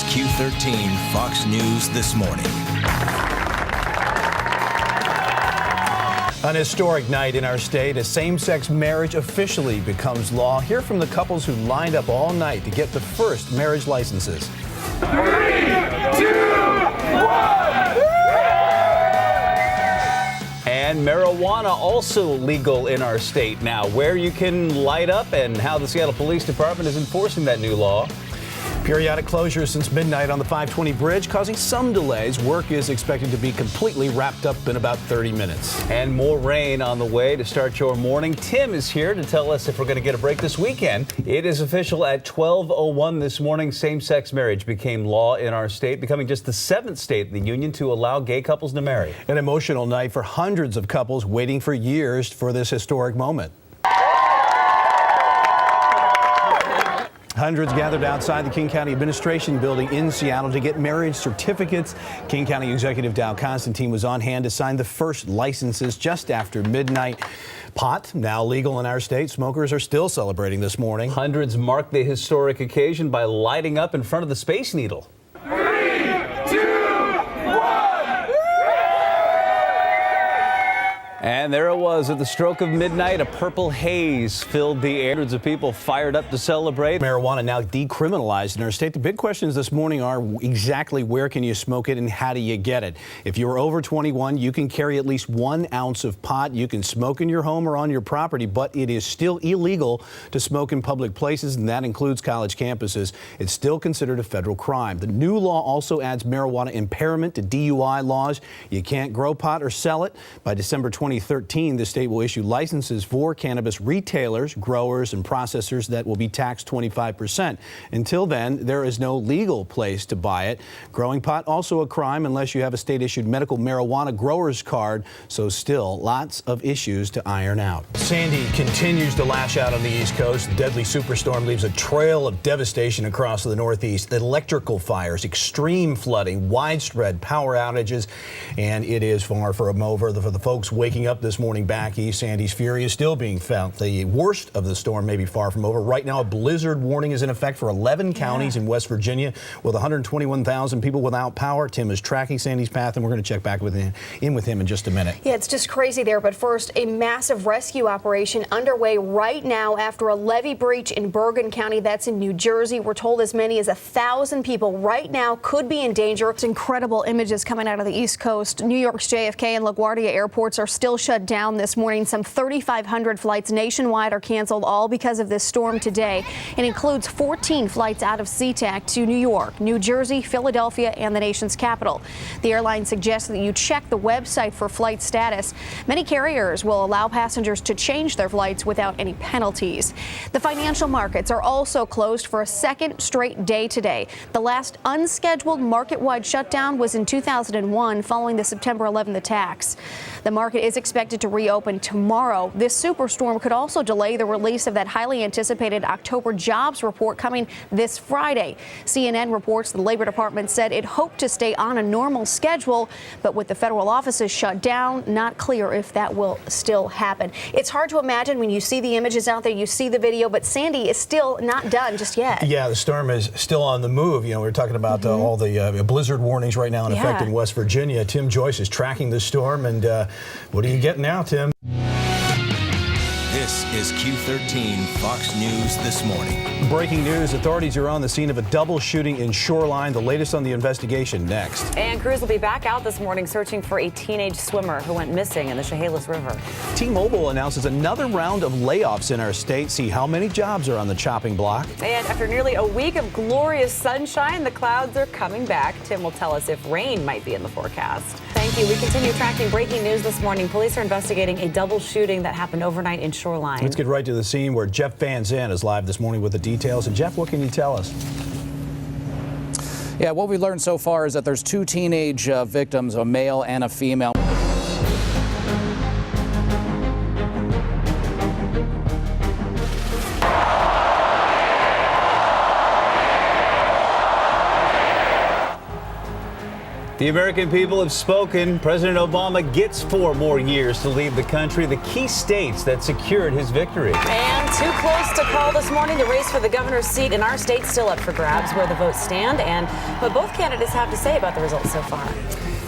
is Q13 Fox News This Morning. An historic night in our state as same-sex marriage officially becomes law. Hear from the couples who lined up all night to get the first marriage licenses. 3, 2, 1! And marijuana also legal in our state now. Where you can light up and how the Seattle Police Department is enforcing that new law. Periodic closures since midnight on the 520 bridge causing some delays. Work is expected to be completely wrapped up in about 30 minutes. And more rain on the way to start your morning. Tim is here to tell us if we're going to get a break this weekend. It is official at 12:01 this morning. Same-sex marriage became law in our state, becoming just the 7th state in the union to allow gay couples to marry. An emotional night for hundreds of couples waiting for years for this historic moment. Hundreds gathered outside the King County Administration Building in Seattle to get marriage certificates. King County Executive Dow Constantine was on hand to sign the first licenses just after midnight. Pot, now legal in our state. Smokers are still celebrating this morning. Hundreds marked the historic occasion by lighting up in front of the Space Needle. 3, 2, 1! And there it was at the stroke of midnight. A purple haze filled the air. Hundreds of people fired up to celebrate. Marijuana now decriminalized in our state. The big questions this morning are exactly where can you smoke it and how do you get it? If you're over 21, you can carry at least 1 ounce of pot. You can smoke in your home or on your property, but it is still illegal to smoke in public places, and that includes college campuses. It's still considered a federal crime. The new law also adds marijuana impairment to DUI laws. You can't grow pot or sell it. By December 2013, the state will issue licenses for cannabis retailers, growers, and processors that will be taxed 25%. Until then, there is no legal place to buy it. Growing pot also a crime unless you have a state-issued medical marijuana grower's card. So still lots of issues to iron out. Sandy continues to lash out on the East Coast. The deadly superstorm leaves a trail of devastation across the Northeast. Electrical fires, extreme flooding, widespread power outages, and it is far from over for the folks waking up this morning back east. Sandy's fury is still being felt. The worst of the storm may be far from over. Right now, a blizzard warning is in effect for 11 counties in West Virginia with 121,000 people without power. Tim is tracking Sandy's path, and we're going to check back with him in just a minute. Yeah, it's just crazy there. But first, a massive rescue operation underway right now after a levee breach in Bergen County. That's in New Jersey. We're told as many as 1,000 people right now could be in danger. It's incredible images coming out of the East Coast. New York's JFK and LaGuardia airports are still shut down this morning. Some 3,500 flights nationwide are canceled, all because of this storm today. It includes 14 flights out of SeaTac to New York, New Jersey, Philadelphia, and the nation's capital. The airline suggests that you check the website for flight status. Many carriers will allow passengers to change their flights without any penalties. The financial markets are also closed for a second straight day today. The last unscheduled market-wide shutdown was in 2001 following the September 11th attacks. The market is expected to reopen tomorrow. This superstorm could also delay the release of that highly anticipated October jobs report coming this Friday. CNN reports the Labor Department said it hoped to stay on a normal schedule, but with the federal offices shut down, not clear if that will still happen. It's hard to imagine when you see the images out there, you see the video, but Sandy is still not done just yet. Yeah, the storm is still on the move. You know, we're talking about all the blizzard warnings right now in effect in West Virginia. Tim Joyce is tracking the storm, and what are you getting now, Tim? This is Q13 Fox News This Morning. Breaking news, authorities are on the scene of a double shooting in Shoreline. The latest on the investigation next. And crews will be back out this morning searching for a teenage swimmer who went missing in the Chehalis River. T-Mobile announces another round of layoffs in our state. See how many jobs are on the chopping block. And after nearly a week of glorious sunshine, the clouds are coming back. Tim will tell us if rain might be in the forecast. Thank you. We continue tracking breaking news this morning. Police are investigating a double shooting that happened overnight in Shoreline. Let's get right to the scene where Jeff Van Zandt is live this morning with the details. And Jeff, what can you tell us? Yeah, what we learned so far is that there's 2 teenage victims, a male and a female. The American people have spoken. President Obama gets 4 more years to lead the country, the key states that secured his victory. And too close to call this morning. The race for the governor's seat in our state still up for grabs, where the votes stand and what both candidates have to say about the results so far.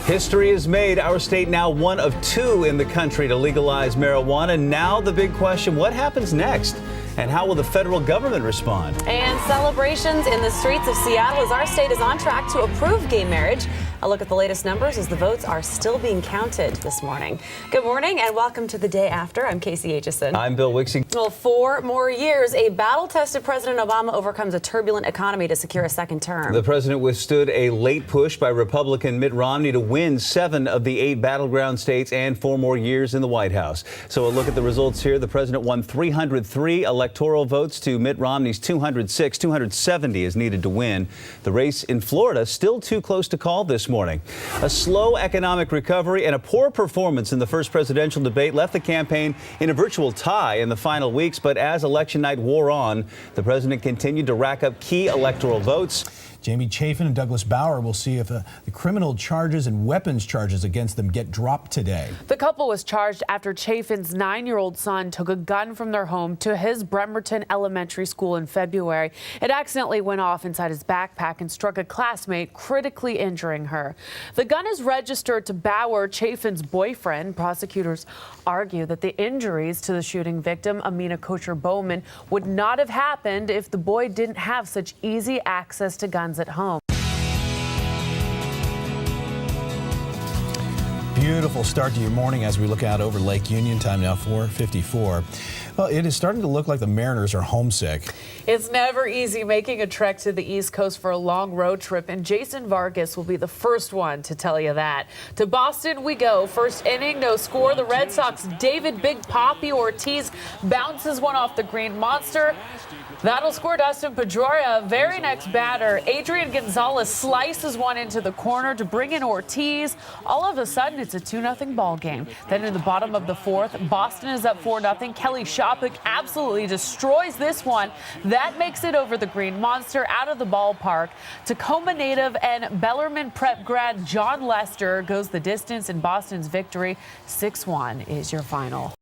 History is made. Our state now one of 2 in the country to legalize marijuana. Now the big question, what happens next? And how will the federal government respond? And celebrations in the streets of Seattle as our state is on track to approve gay marriage. A look at the latest numbers as the votes are still being counted this morning. Good morning and welcome to the day after. I'm Casey Aitchison. I'm Bill Wixie. Well, 4 more years, a battle-tested President Obama overcomes a turbulent economy to secure a second term. The president withstood a late push by Republican Mitt Romney to win 7 of the 8 battleground states and 4 more years in the White House. So a look at the results here. The president won 303 electoral votes to Mitt Romney's 206. 270 is needed to win. The race in Florida still too close to call this morning. A slow economic recovery and a poor performance in the first presidential debate left the campaign in a virtual tie in the final weeks. But as election night wore on, the president continued to rack up key electoral votes. Jamie Chafin and Douglas Bauer will see if the criminal charges and weapons charges against them get dropped today. The couple was charged after Chafin's 9-year-old son took a gun from their home to his Bremerton Elementary School in February. It accidentally went off inside his backpack and struck a classmate, critically injuring her. The gun is registered to Bauer, Chafin's boyfriend. Prosecutors argue that the injuries to the shooting victim, Amina Kocher Bowman, would not have happened if the boy didn't have such easy access to guns at home. Beautiful start to your morning as we look out over Lake Union. Time now 4:54. Well, it is starting to look like the Mariners are homesick. It's never easy making a trek to the East Coast for a long road trip, and Jason Vargas will be the first one to tell you that. To Boston we go. First inning, no score. The Red Sox' David Big Papi Ortiz bounces one off the Green Monster. That'll score Dustin Pedroia. Very next batter, Adrian Gonzalez slices one into the corner to bring in Ortiz. All of a sudden, it's a 2-0 ball game. Then in the bottom of the 4th, Boston is up 4-0. Kelly Shopik absolutely destroys this one. That makes it over the Green Monster out of the ballpark. Tacoma native and Bellarmine Prep grad John Lester goes the distance in Boston's victory. 6-1 is your final.